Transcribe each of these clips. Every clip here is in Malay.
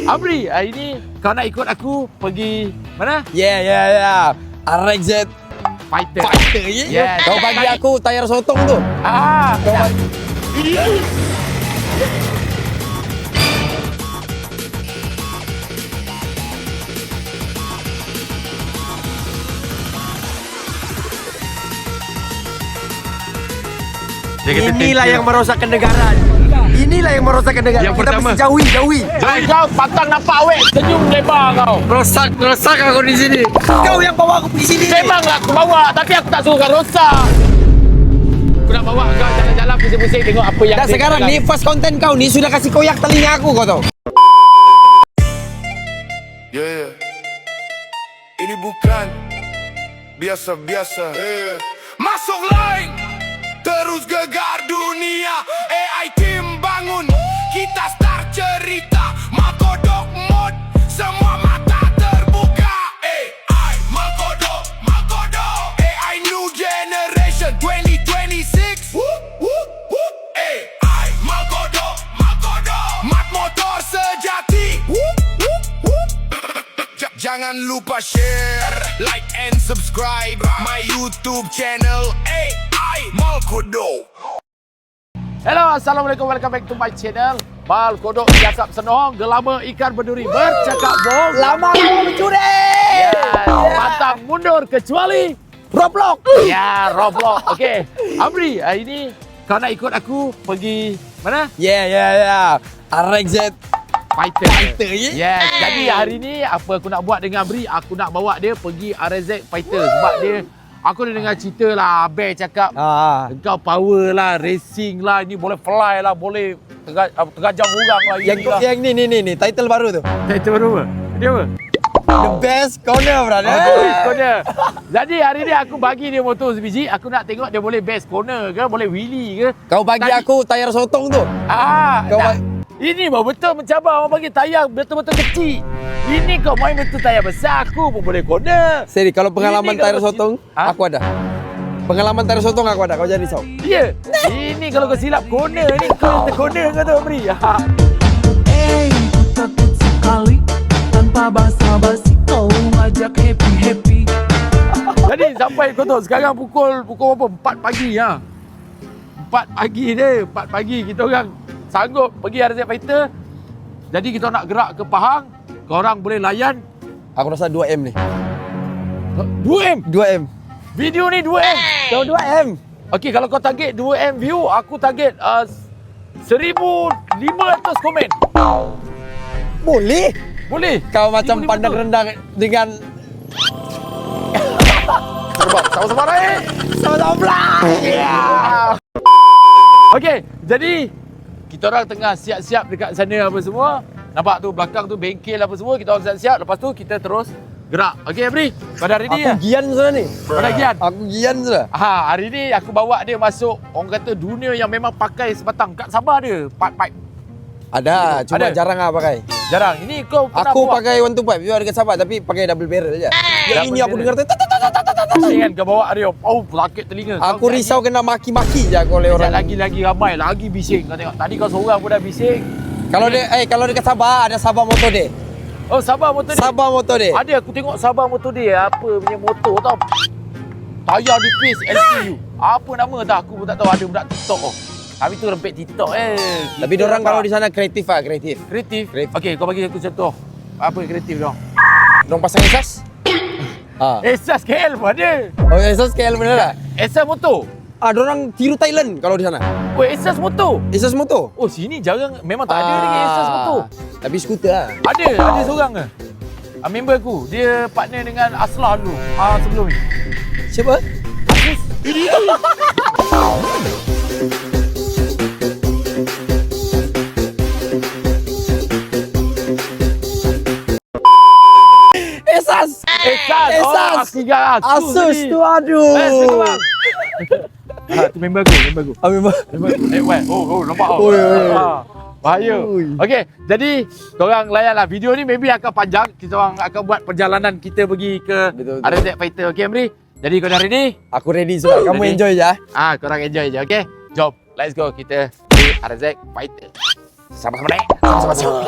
Amri, hari ni kau nak ikut aku pergi mana? Yeah. RXZ Fighter. ye? Yes. Kau bagi aku tayar sotong tu. Kau Inilah yang merosakkan negara. Inilah yang merosakkan negara. Yang Kita pertama. mesti jauhi. kau patang nampak awet, senyum lebar kau. Rosak aku di sini. Kau yang bawa aku pergi sini. Memanglah aku bawa, tapi aku tak suruh kau rosak. Aku nak bawa kau jalan-jalan pusing-pusing tengok apa yang Dan sekarang ni first content kau ni sudah kasih koyak telinga aku kau tahu. Yeah. Ini bukan biasa-biasa. Masuk line, terus gegar dunia. AI team bangun, kita start cerita. Makodok mod, semua mata terbuka. AI Makodok, AI new generation 2026. AI Makodok, mat motor sejati. Jangan lupa share, like and subscribe my YouTube channel AI Malkodo. Hello, Assalamualaikum, welcome back to my channel Mal Kodok Siasap Senohong, gelama ikan berduri bercakap bohong. Lama kau mencuri. Mantap mundur kecuali Roblox. ya Roblox. Okey, Amri, hari ni kau nak ikut aku pergi mana? Yeah. RXZ Fighter ye? Yes, jadi hari ni apa aku nak buat dengan Amri, aku nak bawa dia pergi RZ Fighter sebab dia aku dah dengar cerita lah, Abel cakap engkau power lah, racing lah, ni boleh fly lah, boleh tergajang orang lah. Yang ni title baru tu. Itu baru apa? Dia apa? The best corner brother. Best corner. Jadi hari ni aku bagi dia motor sebiji, aku nak tengok dia boleh best corner ke, boleh wheelie ke. Kau bagi aku tayar sotong tu. Kau ini baru betul mencabar, orang bagi tayar betul-betul kecil. Ini kau main betul tayar besar, aku pun boleh corner. Seri, kalau pengalaman Ini tayar kalau sotong, Ha? aku ada. Pengalaman tayar sotong aku ada, kau jangan risau. Ya, ini kalau kau silap corner ni, kau corner kau tu Amri. Ku takut sekali tanpa basa-basi kau ngajak happy. Jadi sampai kau tahu sekarang pukul berapa? 4 pagi ha. 4 pagi dia, 4 pagi kita orang sanggup pergi RZ Fighter. Jadi kita nak gerak ke Pahang, korang boleh layan Aku rasa 2M ni. 2M. 2M. Video ni 2M. Kau 2M. Okey, kalau kau target 2M view, aku target 1,500 komen. Boleh. Boleh? Kau macam 1,500. pandang rendah dengan Sama-sama naik. sama-sama belah. Okey, jadi kita orang tengah siap-siap dekat sana apa semua. Nampak tu belakang tu bengkel apa semua, kita orang siap-siap. Lepas tu kita terus gerak. Okey, Amri. Pada hari ni Aku gian sudah ni. Pada gian. Aku gian sudah. Hari ni aku bawa dia masuk orang kata dunia yang memang pakai sebatang. Kat Sabah ada pipe. Ada, cuma Ada. jarang lah pakai. Jarang. Ini kau pernah Aku bawa? pakai 125 biar dekat Sabah tapi pakai double barrel je. Yang ini aku dengar tu. Ni kan kau bawa dia. Oh, sakit telinga. Aku risau kena maki-maki je aku oleh orang. Lagi ramai, lagi bising kau tengok. Tadi kau seorang pun dah bising. Kalau dekat Sabah ada Sabah Motor Day. Oh, Sabah motor dia. Sabah Motor Day. Ada aku tengok Sabah motor dia apa punya motor tau. Tayar nipis LCU. Apa nama tak aku pun tak tahu, ada budak TikTok oh. Tapi tu rempet TikTok Tapi diorang kalau di sana kreatif lah, kreatif. kreatif. Okey, kau bagi aku contoh. Apa yang kreatif dong? Diorang pasang esas. Esas KL pun ada. Oh, esas KL bener lah. Esas motor. Diorang tiru Thailand kalau di sana. Oh, esas motor. Esas motor. Oh, sini jarang, memang tak ada lagi esas motor. Tapi skuter lah. Ada seorang ke? Member aku, dia partner dengan Aslah dulu. Sebelum ni. Siapa? Aziz. Esas. Esas. Asus tu aduh. Sekarang. Tu member aku. Memang. Nampak tak? Oi. Bahaya. Ui. Okey, jadi korang layanlah. Video ni maybe akan panjang. Kita orang akan buat perjalanan kita pergi ke Betul. RZ Fighter. Okey, Amri? Jadi kau dah ready? Aku ready sudah. Kamu Ready? enjoy je. Korang enjoy je, okey? Jom, let's go. Kita pergi RZ Fighter. Sama-sama naik. Sama-sama.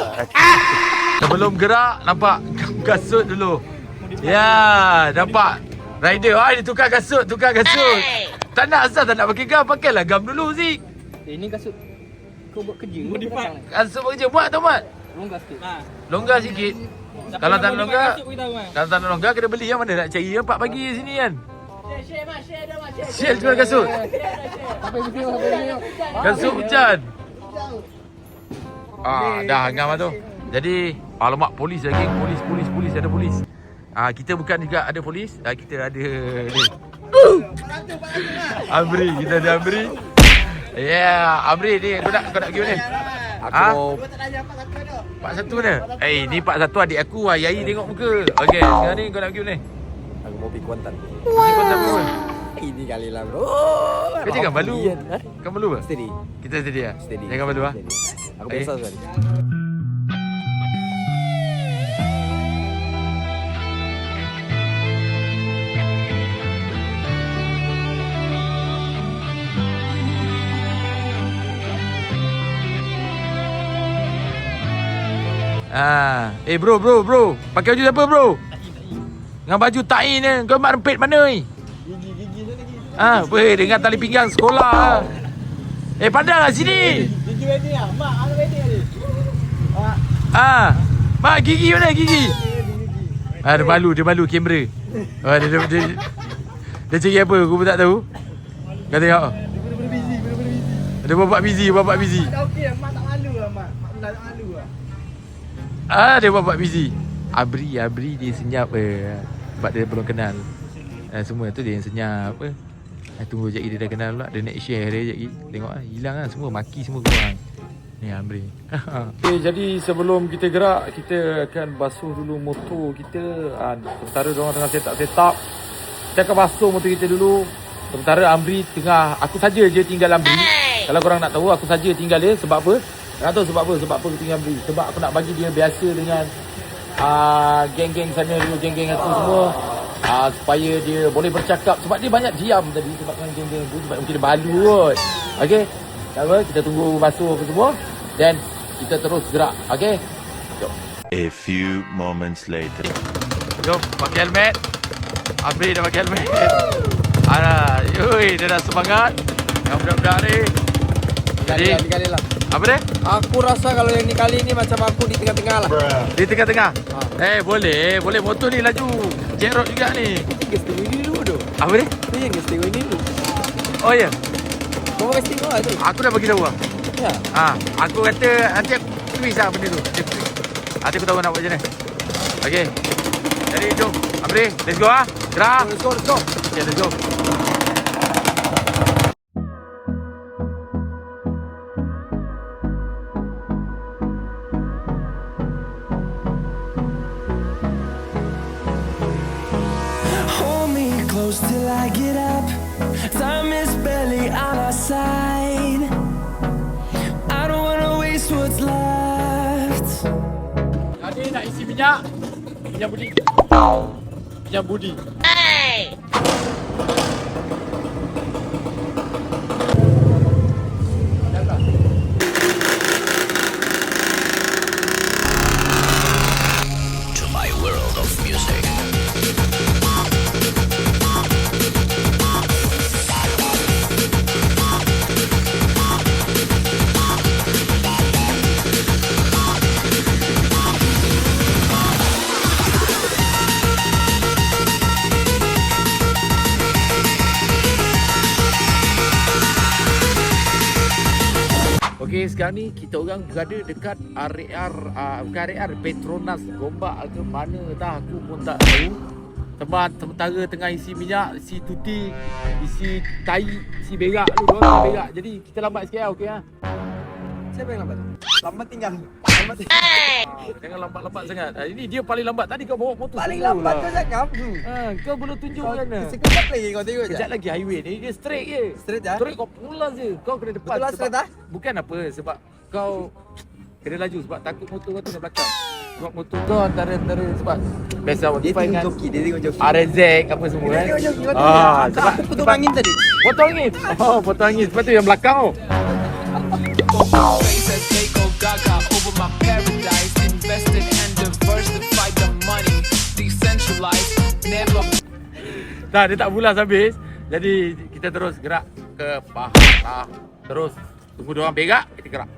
Sebelum gerak, nampak kasut dulu. Ya, nampak. Rider, dia tukar kasut. Tak nak asal tak nak pakai gam, pakailah gam dulu Zik. Ini kasut kau buat kerja. Kasut buat kerja, buat tak buat? Longgar sikit. Longgar sikit. Kalau tak nak longgar, kena beli yang mana nak cari 4 pagi sini kan. Share jual kasut. Kasut hujan. Dah ngam lah tu. Jadi, alamak polis lagi. Polis, ada polis. Kita bukan juga ada polis. Kita ada ni. Amri, kita ada Amri. Amri ni kau nak pergi mana? Aku Pak Satu ni. Ni Pak Satu adik aku. Yai tengok muka. Okey, sekarang ni kau nak pergi mana? Aku mau pergi Kuantan. Pergi Kuantan berapa? Ini kali lah bro. Kau jangan malu. Kau malu ke? Steady. Kita steady lah? Steady. Jangan malu lah. Aku biasa sekali. Bro. Pakai baju siapa bro? Dengan baju tain ni. Kau mak rempit mana ni? Gigi dengan tali pinggang sekolah. Pandang lah sini. Gigi wedding ah. Mak ada wedding tadi. Mak gigi mana gigi? Dia malu kamera. Dia cari apa? Aku pun tak tahu. Kau tengok. Dia bapak busy. Tak okey, mak tak malu lah mak. Mak tak malu lah. Dia bapak busy. Abri dia senyap sebab dia belum kenal. Semua tu dia yang senyap tunggu sekejap dia dah kenal pula. Dia nak share dia sekejap. Tengok hilang lah semua. Maki semua kurang. Ni Amri. Jadi sebelum kita gerak, kita akan basuh dulu motor kita. Sementara diorang tengah set up. Kita akan basuh motor kita dulu. Sementara Amri tengah, aku saja je tinggal Amri. Kalau korang nak tahu, aku saja tinggal dia. Sebab apa? Tak tahu sebab apa aku tinggal Amri. Sebab aku nak bagi dia biasa dengan geng-geng sana dulu, geng-geng aku semua. Supaya dia boleh bercakap. Sebab dia banyak diam tadi. Sebab dengan geng-geng aku, sebab mungkin dia balu kot. Okay, tak apa, kita tunggu basuh apa semua. Dan kita terus gerak. Okay, jom. A few moments later. Jom, pakai helmet. Amri dah pakai helmet. Dia dah semangat. Yang budak-budak ni. Jadi, Kali lah. apa dia? Aku rasa kalau yang ni kali ni macam aku di tengah-tengah lah. Di tengah-tengah? Boleh motor ni laju. Jack Road juga ni. Gas tengok ini dulu tu. Apa dia? Itu yang gas tengok ini dulu. Oh ya? Kau gas tengok lah tu. Aku dah bagi tahu lah. Ya. Aku kata nanti aku twist lah benda tu. Nanti aku tahu nak buat macam mana. Okay. Jadi jom. Amri, let's go lah. Gerak. Let's go. Okay, let's go. Close till I get up. Time is barely on our side. I don't wanna waste what's left. Tadi nak isi minyak. Minyak budi. To my world of music. Okey, sekarang ni kita orang berada dekat area Petronas Gombak ke mana dah aku pun tak tahu. Sementara tengah isi minyak, isi tuti, isi tai, isi berak tu, isi berak. Jadi kita lambat sikit lah, okey ah. Siapa yang lambat? Lambat tinggal. Jangan lambat-lambat sangat. Ini dia paling lambat. Tadi kau bawa motor Paling slow lambat lah. kau cakap. Kau belum tunjuk mana. Sekejap lagi kau tengok je. Sekejap lagi highway ni dia straight je. Straight je? Straight kau pulang je. Kau kena depan. Betul lah sebab- straight ah? Bukan apa, sebab kau kena laju sebab takut motor kau tu nak belakang. Sebab motor kau antara sebab biasa orang Dia define tengok kan joki, dia tengok joki. RZ apa semua Dia kan. tengok joki. Sebab potong angin tadi. potong angin. Potong angin. Sebab tu yang belakang tu. Face as they go gaga over my paradise. Invested and Dah, dia tak bulas habis. Jadi kita terus gerak ke paha. Terus tunggu dia orang berak, kita gerak.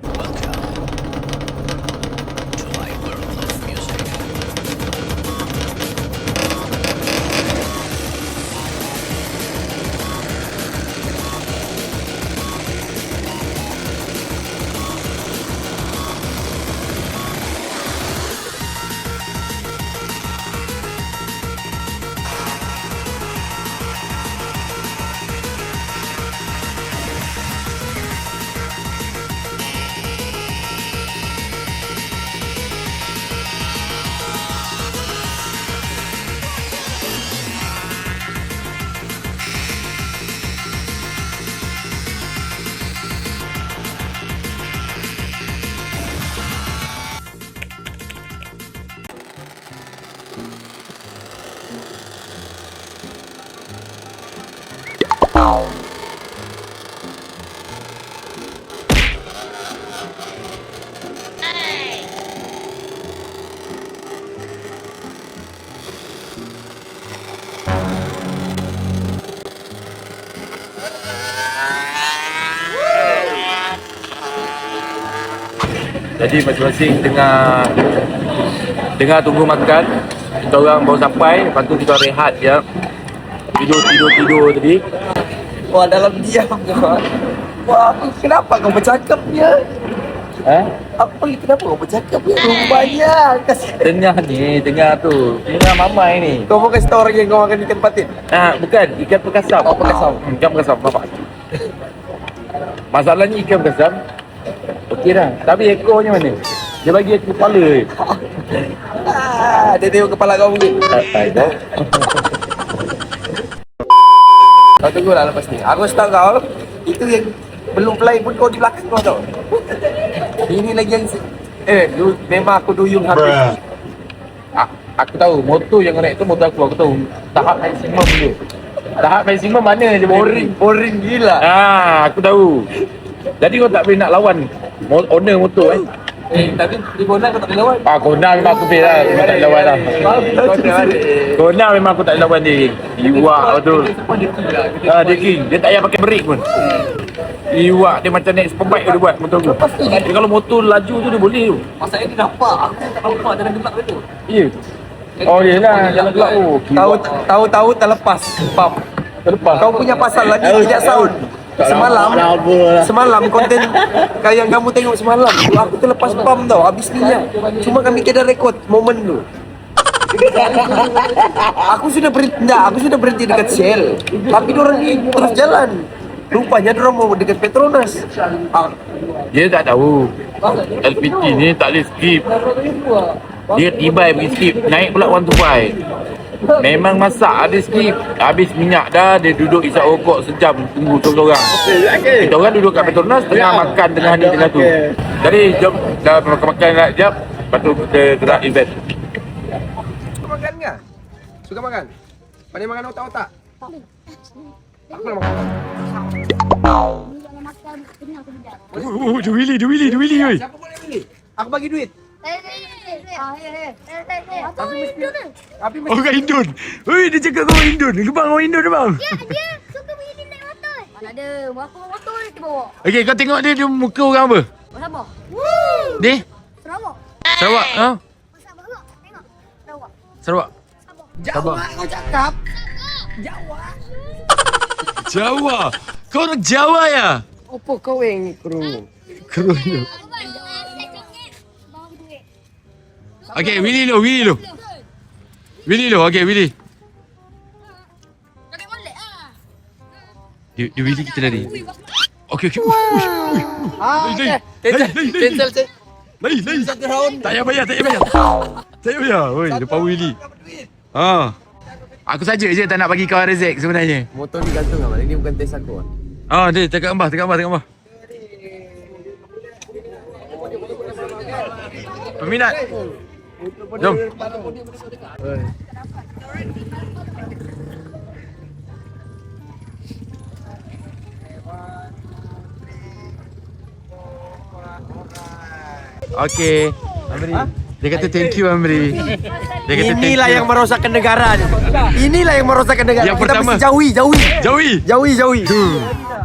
Jadi masing-masing tengah tunggu makan. Kita orang baru sampai, lepas tu kita rehat je. Tidur tadi. Wah, dalam diam ke? Wah, kenapa kau bercakapnya? Kenapa kau bercakapnya? Rupanya Tengah tu mamai ni. kau mau kasih tahu orang yang kau makan ikan patin? Bukan, ikan perkasam. Oh, perkasam. Ikan perkasam, nampak? Masalahnya ikan perkasam, okey dah. Tapi ekornya mana? Dia bagi aku kepala je. Dia tengok kepala kau mungkin. Tak tahu. Kau tunggulah lepas ni. Aku tahu kau, itu yang belum fly pun kau di belakang kau tau. Ini lagi yang memang aku duyung habis. Aku tahu, motor yang kau naik tu motor aku tahu. Tahap maksimum dia. Tahap maksimum mana je Boring gila. aku tahu. Jadi kau tak boleh nak lawan owner motor Tapi di Bona kau tak boleh lawan. Kona memang aku boleh lah. Memang tak boleh lawan lah. Kona memang aku tak boleh lawan dia. Iwak betul. Dia king. Dia tak payah pakai brake pun. Iwak dia macam naik superbike dia buat motor tu. Dia kalau motor laju tu dia boleh tu. Masalahnya dia nampak. Aku tak nampak dalam gelap tu. Ya. Oh yelah, jalan gelap tu. Tahu-tahu terlepas pump. Terlepas. Kau punya pasal lagi tidak sound. Semalam konten yang kamu tengok semalam aku terlepas pump tau, habis minyak. Cuma kami kena rekod momen tu. Aku sudah berhenti dekat Shell. Tapi diorang ni terus jalan. Rupanya diorang mau dekat Petronas. Dia tak tahu LPG ni tak boleh skip. Dia tibai pergi skip. Naik pula 125. Memang masak ada skip. Habis minyak dah. Dia duduk isap rokok sejam. Tunggu seorang. Kita orang duduk kat Petronas. Tengah makan tengah ni tengah tu. Jadi jom dah makan-makan nak jap. Lepas tu kita gerak event. Suka makan ke? Suka makan? Pandai makan otak-otak? Aku nak makan. Dia Willy oi. Siapa boleh pilih? Aku bagi duit. Tapi mesti Orang Indon. Oi, dia cakap kau orang Indon. Gebang orang Indon dia bang. Dia suka pergi naik motor. Mana ada, motor dia bawa. Okey, kau tengok dia muka orang apa? Sarawak. Ni? Sarawak. Sarawak. Sarawak. Tengok. Sarawak. Sarawak. Jawa kau cakap. Jawa. Kau orang Jawa ya? Apa kau yang kerungu? Kerungu. Okey, Willy lo. Okey, Willy. Pakai molek ah. Dia Willy kita lari. Okey. Cancel. Lari. Tak payah bayar. Oi, depan Willy. Aku saja je tak nak bagi kau rezek sebenarnya. Motor ni gantung lah. Ini bukan test aku. Dia dekat Ambah. Peminat. Jom. Okey. Dia kata thank you Amri. Dia kata Inilah yang merosakkan negara ni. Inilah yang merosakkan negara. Yang Kita pertama. mesti jauhi. Jauhi.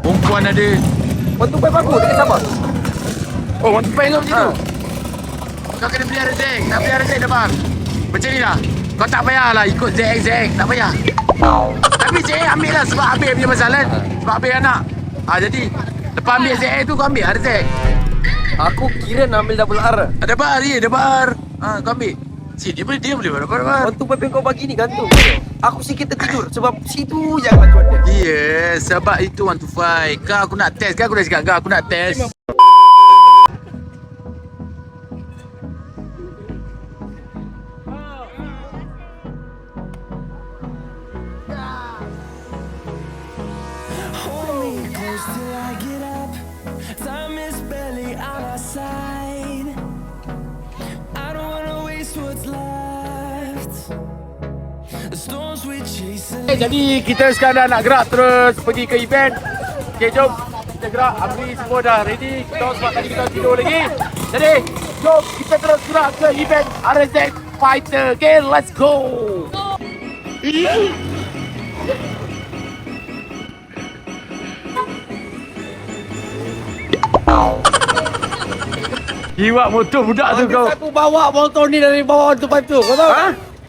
Perempuan ada. Untuk pipe aku dekat Sabah. Oh, want to pay kau macam tu? Kau kena beli rezek. Nak beli rezek dah bang. Macam ni lah. Kau tak payahlah ikut ZX. Tak payah. Tapi ZX ambil lah sebab Habib punya masalah. Sebab Habib anak. Jadi lepas ambil ZX tu kau ambil rezek. Aku kira nak ambil double R. Ada bar je, ada bar. Kau ambil. Dia boleh bar. Untuk pipe kau bagi ni gantung. Aku sikit tertidur sebab situ je aku ada. Ya, sebab itu 1 to 5. Kau aku nak test. Kan aku dah cakap kau aku nak test. Hold me close till I get up. Time is barely on our side. I don't wanna waste what's left. The storms we chase are Jadi kita sekarang nak gerak terus pergi ke event. Okay, jom kita gerak. Amri semua dah ready. Kita sebab tadi kita tidur lagi. Jadi jom kita terus gerak ke event RZ Fighter. Okay, let's go. Iwak motor budak tu kau. Aku bawa motor ni dari bawah untuk pipe tu. Kau tahu?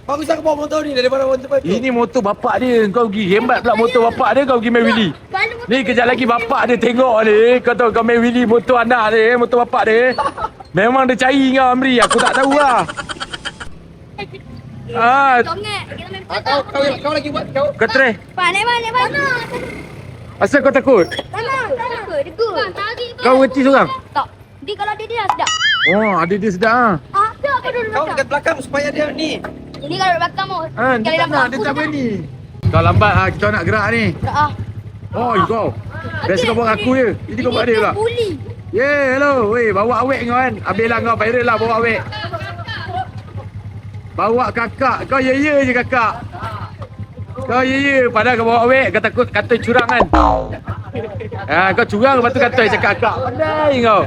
Bagus aku bawa motor ni daripada untuk pipe tu. Ini motor bapak dia. Kau pergi hemat pula motor bapak dia. Kau pergi main wheelie. Ni kejap lagi bapak dia tengok ni. Kau tahu kau main wheelie motor anak dia. Motor bapak dia. Memang dia cari kau Amri. Aku tak tahu lah. Tongek. Kita main Kau lagi buat kau. Kau try. Mana. Asal kau takut? Tanah. Degur. Kau berhenti seorang? Tak. Dia kalau dia sedap. Oh, ada dia sedar. Ada apa duduk Kau belakang? dekat belakang supaya dia ni. Ini kalau duduk belakang mau. Dia tak nak. Dia tak berani. Kau lambat lah. Kita nak gerak ni. Tak. Oh, kau. Biasa kau buat aku je. Ini kau buat dia pula. Bully. Yeah, hello. Weh, bawa awek kau kan. Habis lah kau viral lah bawa awek. Bawa kakak. Kau ya je kakak. Kau ya. Padahal kau bawa awek. Kau takut kata curang kan. Kau curang lepas tu kata cakap kakak. Pandai kau.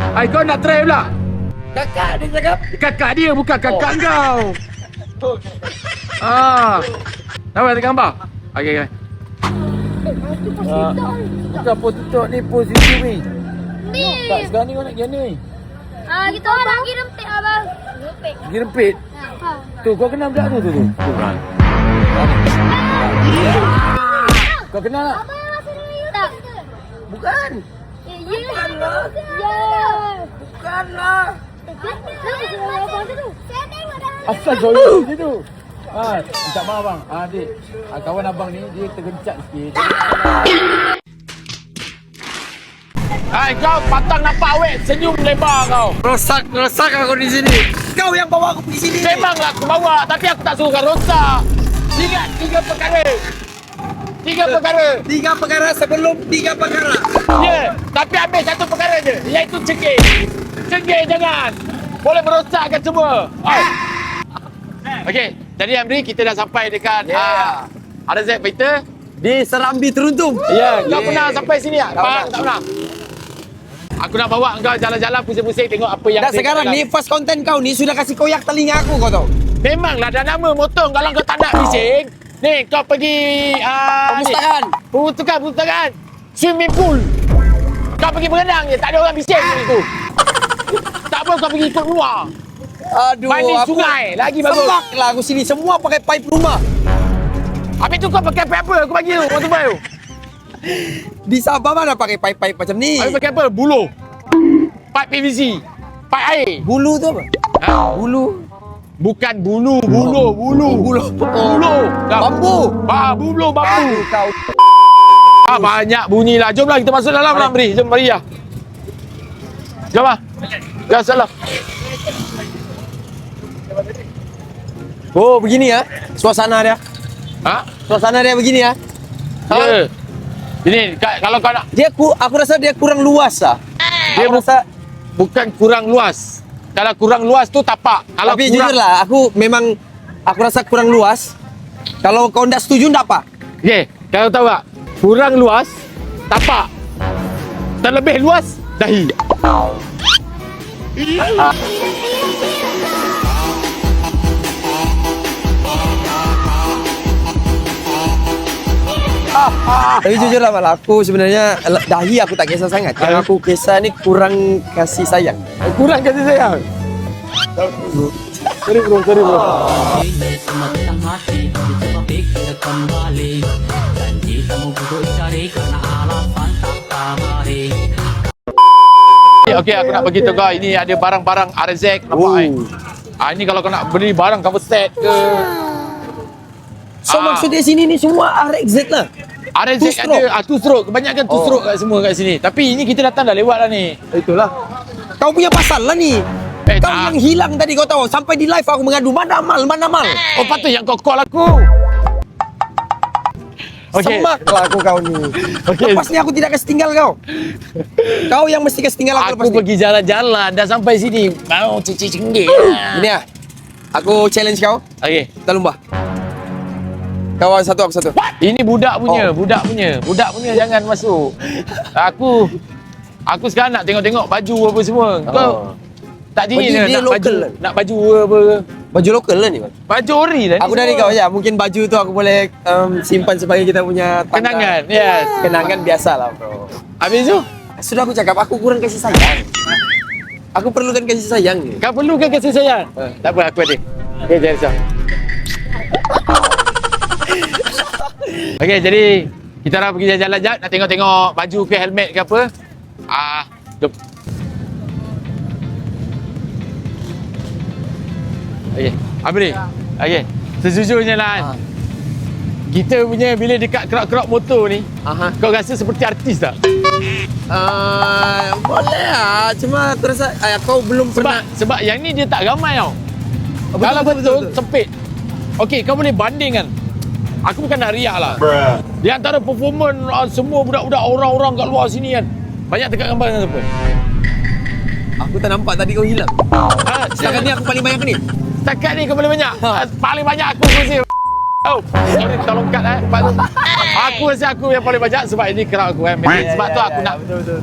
Kau nak try pula. Kakak dia cakap. Kakak dia bukan kakak kau. Nampak tengok gambar? Okey. Bukan pos tutup ni, pos situ ni. Ni. Tak, sekarang ni kau nak gana ni. Kita orang pergi rempit abang. Rempit. Pergi rempit. Tu, kau kenal budak tu. Kau kenal tak? Apa yang rasa ni? Tak. Bukan. Bukanlah. Bukanlah. Saya tengok dah. Asal kau di situ. Minta maaf bang. Adik. Kawan abang ni dia tergencat sikit. Kau patang nampak awet senyum lebar kau. Rosak aku di sini. Kau yang bawa aku pergi sini. Memanglah aku bawa tapi aku tak suruh kau rosak. Ingat 3 perkara. 3 perkara sebelum 3 perkara. Ya, tapi ambil 1 perkara je, iaitu cengkeh. Cengkeh jangan. Boleh merosakkan semua. Okey, jadi Amri kita dah sampai dekat RZ Fighter. Di Serambi Teruntum. Ya, kau pernah sampai sini tak? Tak pernah. Aku nak bawa kau jalan-jalan pusing-pusing tengok apa yang Dan sekarang ni first content kau ni sudah kasih koyak telinga aku kau tahu. Memanglah dah nama motor kalau kau tak nak bising. Ni kau pergi Perpustakaan swimming pool. Kau pergi berenang je, tak ada orang bising situ. Tak apa kau pergi ikut luar. Aduh, Mandi sungai lagi bagus. Sebab lah aku sini semua pakai pipe rumah. Habis tu kau pakai pipe apa? Aku bagi tu motor baru. Di Sabah mana pakai pipe macam ni? Habis pakai apa? Buluh. Pipe PVC. Pipe air. Bulu tu apa? Bulu. Bukan bulu. Bulu. Bambu. Bulu bambu. Kau. Banyak bunyi lah. Jomlah kita masuk dalam lah Amri. Jom mari lah. Jom lah. Ya salam. Oh, begini ya suasana dia. Suasana dia begini ya. Ya. Ini kalau kau nak Aku rasa dia kurang luas ah. dia bukan kurang luas. Kalau kurang luas tu tapak. Kalau Tapi kurang, jujur lah, aku rasa kurang luas. Kalau kau tidak setuju, tidak apa. okey, kalau tahu tak? Kurang luas tapak. Terlebih luas dahi. Tapi jujur lah Mal, aku sebenarnya dahi aku tak kisah sangat. Yang aku kisah ni kurang kasih sayang. Kurang kasih sayang. Sorry bro. Okey, aku nak bagi tahu kau ini ada barang-barang RZ nampak ini kalau kau nak beli barang cover set ke. So maksudnya sini ni semua RXZ lah. RZ Two stroke. ada two stroke, kebanyakan two stroke kat semua kat sini. Tapi ini kita datang dah lewat lah ni. Itulah. Kau punya pasal lah ni. Kau tak. yang hilang tadi kau tahu. Sampai di live aku mengadu. Mana Mal? Oh patut yang kau call aku. Okey. Semak lah aku kau ni. Okey. Lepas ni aku tidak kasih tinggal kau. Kau yang mesti kasih tinggal aku lepas Aku ni. pergi jalan-jalan dah sampai sini. Mau cici cenggih. Ini lah. Aku challenge kau. Okey. Kita lumba. Kau satu, aku satu. Ini budak punya, budak punya jangan masuk. Aku sekarang nak tengok-tengok baju apa semua. Kau tak dingin Baju ke dia nak lokal baju lah. nak baju apa? Baju lokal lah ni. Baju ori lah ni. Aku dari semua. kau aja. Mungkin baju tu aku boleh simpan sebagai kita punya tanda. Kenangan, yes. Kenangan biasa lah bro. Habis tu, Sudah aku cakap aku kurang kasih sayang. Aku perlukan kasih sayang ni. kau perlu ke kasih sayang? Tak apa, aku ada. Okey, jangan risau. Okey, jadi kita dah pergi jalan-jalan jap nak tengok-tengok baju ke helmet ke apa. Jom. Okey, apa ni? Okey, sejujurnya lah. Kita punya bila dekat kerap-kerap motor ni, kau rasa seperti artis tak? Boleh lah. Cuma aku rasa kau belum pernah. Sebab yang ni dia tak ramai tau. Betul, Kalau betul, betul, betul. sempit. Okey, kau boleh bandingkan. Aku bukan nak riak lah. Di antara performance semua budak-budak orang-orang kat luar sini kan. Banyak tekak gambar dengan siapa? Aku tak nampak tadi kau hilang. Setakat ni aku paling banyak ni. Setakat ni kau paling banyak. Paling banyak aku rasa. Oh, sorry tolong cut Aku rasa aku yang paling banyak sebab ini crowd aku sebab tu aku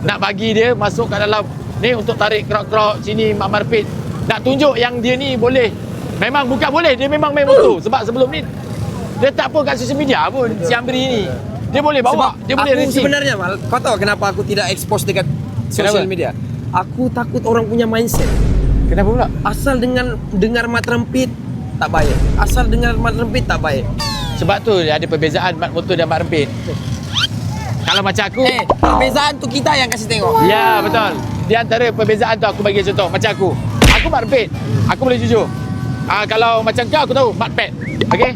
nak bagi dia masuk kat dalam ni untuk tarik crowd sini Mak Marpit. Nak tunjuk yang dia ni boleh. Memang bukan boleh, dia memang main motor. Sebab sebelum ni dia tak apa kat social media pun si Amri ni. Dia boleh bawa, dia boleh aku racing. sebenarnya Mal, kau tahu kenapa aku tidak expose dekat social media? Aku takut orang punya mindset. Kenapa pula? Asal dengan dengar mat rempit tak baik. Asal dengar mat rempit tak baik. Sebab tu dia ada perbezaan mat motor dan mat rempit. Kalau macam aku, Perbezaan tu kita yang kasih tengok. ya betul. Di antara perbezaan tu aku bagi contoh macam aku mat rempit. Aku boleh jujur. Kalau macam kau aku tahu mat pad. Okey?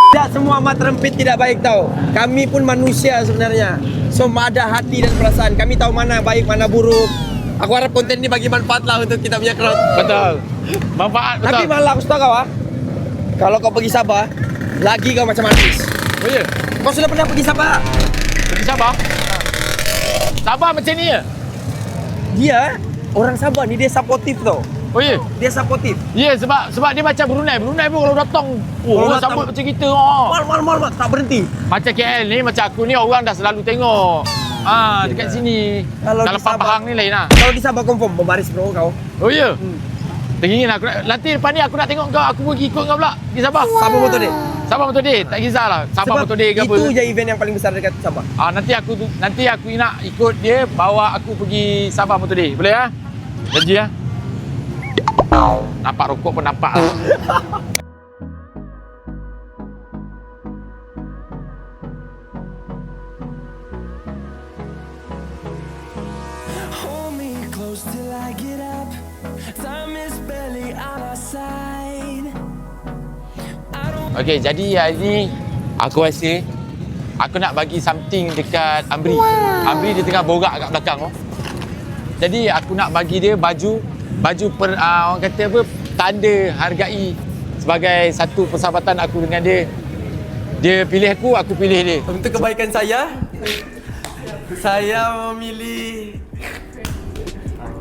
Tidak semua mat rempit tidak baik tau. Kami pun manusia sebenarnya. So ada hati dan perasaan. Kami tahu mana baik mana buruk. Aku harap konten ini bagi manfaat lah untuk kita punya crowd. Betul. Manfaat betul. Tapi malah aku tahu kau kalau kau pergi Sabah, lagi kau macam artis. Oh ya. Kau sudah pernah pergi Sabah? Pergi Sabah. Sabah macam ni ya? Dia orang Sabah ni dia supportive tau. Oh ya. Dia supportive. Ya sebab dia macam Brunei. Brunei pun kalau datang orang datang- sambut macam kita. Mal tak berhenti. Macam KL ni macam aku ni orang dah selalu tengok. Dekat sini. Kalau Dalam di Sabah- Pahang ni lain lah. Kalau di Sabah confirm berbaris bro kau. Oh ya. Teringin aku nanti depan ni aku nak tengok kau, aku pergi ikut kau pula pergi Sabah. Sabah Motor Day. Sabah Motor Day, tak kisahlah. Sabah Motor Day ke apa. itu je event yang paling besar dekat Sabah. Nanti aku nak ikut dia bawa aku pergi Sabah Motor Day. Boleh ah? Janji ah. Nampak rokok pun nampak lah. Hold me close till I get up. Time is barely on our side. Okey, jadi hari ni aku rasa aku nak bagi something dekat Amri. Amri dia tengah borak kat belakang tu. Jadi aku nak bagi dia baju orang kata apa, tanda hargai sebagai satu persahabatan aku dengan dia. Dia pilih aku pilih dia. Untuk kebaikan saya memilih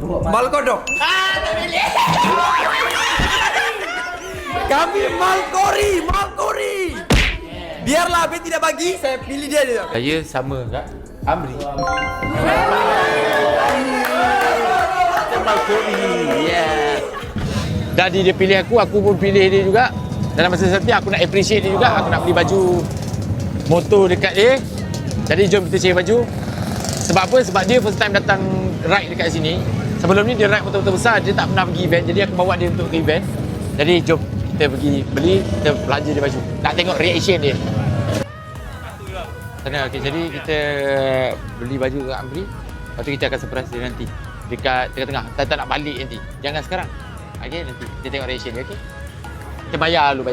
Malkodok. Kami Malkori. Biarlah Abang tidak bagi, saya pilih dia. Saya sama kat Amri. Yes. Jadi dia pilih aku pun pilih dia juga. Dalam masa seterusnya aku nak appreciate dia juga. Aku nak beli baju motor dekat dia. Jadi jom kita share baju. Sebab apa? Sebab dia first time datang ride dekat sini. Sebelum ni dia ride motor-motor besar, dia tak pernah pergi event. Jadi aku bawa dia untuk ke event. Jadi jom kita pergi beli, kita belanja dia baju. Nak tengok reaction dia. Okay, jadi kita beli baju kat Amri. Lepas tu kita akan surprise dia nanti. Dekat tengah-tengah. Tak nak balik nanti. Jangan sekarang. Okay, nanti kita tengok reaction dia, okay? Kita bayar dulu.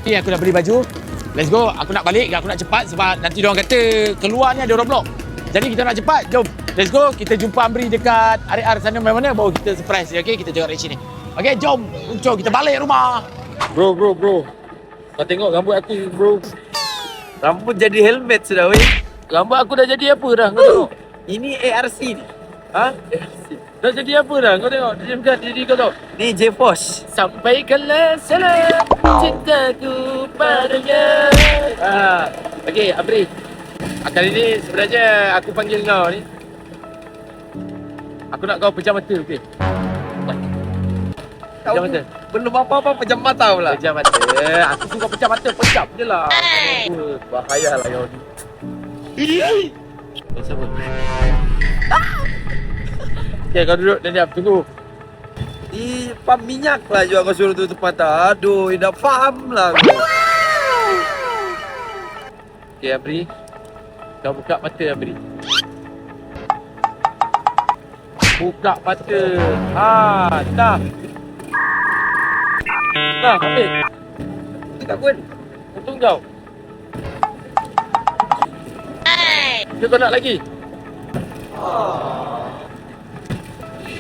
Okay, aku dah beli baju. Let's go. Aku nak balik, aku nak cepat sebab nanti diorang kata keluar ni ada roadblock. Jadi kita nak cepat. Jom. Let's go. Kita jumpa Amri dekat RR sana mana baru kita surprise dia, okay? Kita tengok reaction ni. Okay, jom. Kita balik rumah. Bro. Kau tengok rambut aku, bro. Rambut jadi helmet sudah, weh. Rambut aku dah jadi apa dah? Kau tengok. Ini ARC ni. Ha? Dah jadi apa dah? Kau tengok. Dia bukan diri kau tau. Ni J-Force. Sampaikanlah salam cintaku padanya. Okey, Amri. Kali ni sebenarnya aku panggil kau ni. Aku nak kau pejam mata, okey? Pejam mata. Belum apa-apa pejam mata pula. Pejam mata. Aku suka pejam mata, pejam je lah. Bahayalah kau ni. Siapa? Okay, kau duduk dan diam, tunggu. Di pam minyak lah juga kau suruh tutup mata. Aduh, dah faham lah. Okay, Amri. Kau buka mata, Amri. Buka mata. Dah. Dah, ambil. Tak pun. Untung kau. Dia kau nak lagi?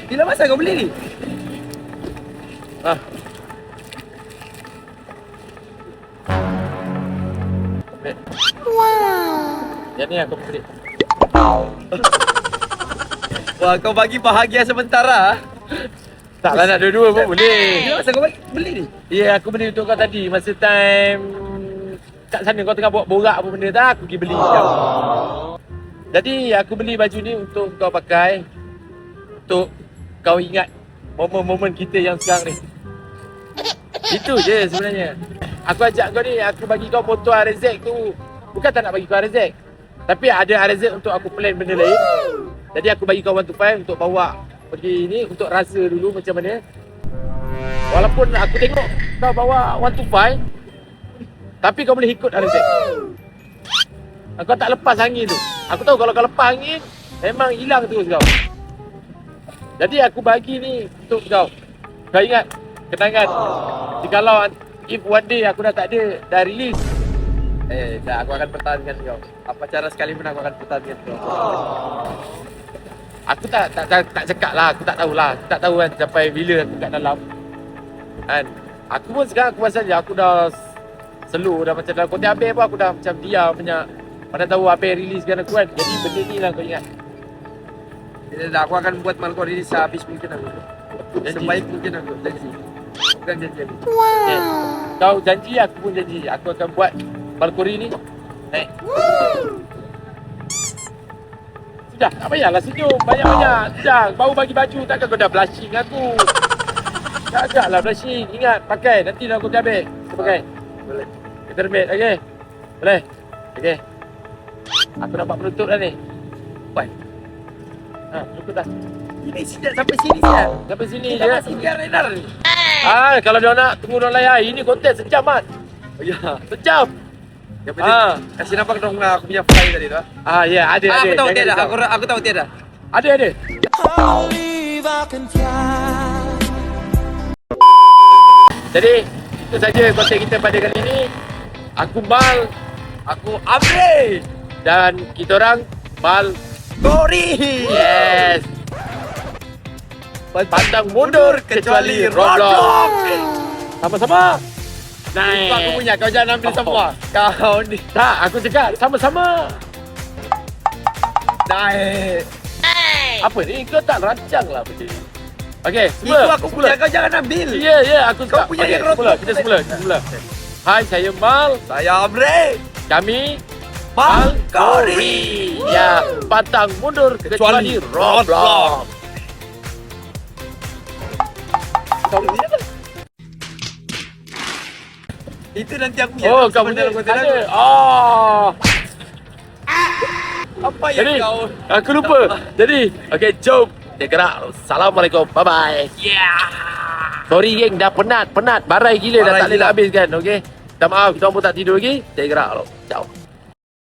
Bila masa kau beli ni? Ambil. Yang ni aku beli. Wah, kau bagi bahagia sementara. Taklah nak dua-dua pun boleh. Bila masa kau beli ni? Ya, aku beli untuk kau tadi. Masa time kat sana kau tengah buat borak apa benda tak, aku pergi beli sekejap. Jadi aku beli baju ni untuk kau pakai. Untuk kau ingat momen-momen kita yang sekarang ni. Itu je sebenarnya. Aku ajak kau ni, aku bagi kau motor RZ tu. Bukan tak nak bagi kau RZ. Tapi ada RZ untuk aku plan benda lain. Jadi aku bagi kau 125 untuk bawa pergi ni, untuk rasa dulu macam mana. Walaupun aku tengok kau bawa 125, tapi kau boleh ikut RZ. Kau tak lepas angin tu. Aku tahu kalau kau lepas angin, memang hilang terus kau. Jadi aku bagi ni untuk kau. Kau ingat kenangan. Jikalau if one day aku dah tak ada, dah release, aku akan pertahankan kau. Apa cara sekalipun aku akan pertahankan kau. Aku tak cakap lah, aku tak tahulah. Aku tak tahu kan sampai bila aku kat dalam. Kan? Aku pun sekarang aku rasa je aku dah slow dah, macam dalam konten Abel pun aku dah macam diam banyak. Mana tahu Abel releasekan aku kan. Jadi benda ni lah kau ingat. Aku akan buat Malco ini sehabis mungkin aku. Sebaik mungkin aku janji. Bukan janji aku. Okay. Kau janji, aku pun janji. Aku akan buat Malkori ni naik. Sudah, tak payahlah senyum banyak-banyak. Sudah, baru bagi baju takkan kau dah blushing aku. Agaklah blushing. Ingat, pakai. Nanti dah aku ambil. Kita pakai. Boleh. Kita remit, okey? Boleh? Okey. Aku nampak penutup dah ni. Baik. Cukup dah. Ini sejak sampai sini saja. Sampai sini Kita je. masih biar Renar ni. Kalau dia nak tunggu orang lain, ini konten sejam, Mat. Ya. Sejam. Yang penting kasih nampak dong aku punya fly tadi tu. Ya, ada. Aku tahu Jangan tiada. risau. Aku tahu tiada. Ada. I believe I can fly. Jadi, itu saja konten kita pada kali ini. Aku Mal, Aku Amri. dan kita orang Mal. Gori. Yes. Pandang mundur kecuali Roblox. Sama-sama. Naik. Itu aku punya. Kau jangan ambil semua. Kau ni. Tak, aku cakap sama-sama. Naik. Apa ni? Kau tak rancang lah benda ni. Okey, Itu aku punya. Kau jangan ambil. Ya, aku Kau cakap. punya Okey, yang Roblox. kita semula. Hai, saya Mal. Saya Amri. Kami Malkori. Ya, pantang mundur kecuali Roblox. Itu nanti aku Oh, kamu ni ada. Oh. Apa yang Jadi, kau? aku lupa. Jadi, okey, jom. Dia gerak. Assalamualaikum. Bye-bye. Sorry, geng. Dah penat. Barai gila. Dah Barai tak boleh gila. nak habiskan. Okey. Minta maaf. Kita pun tak tidur lagi. Dia gerak. Ciao.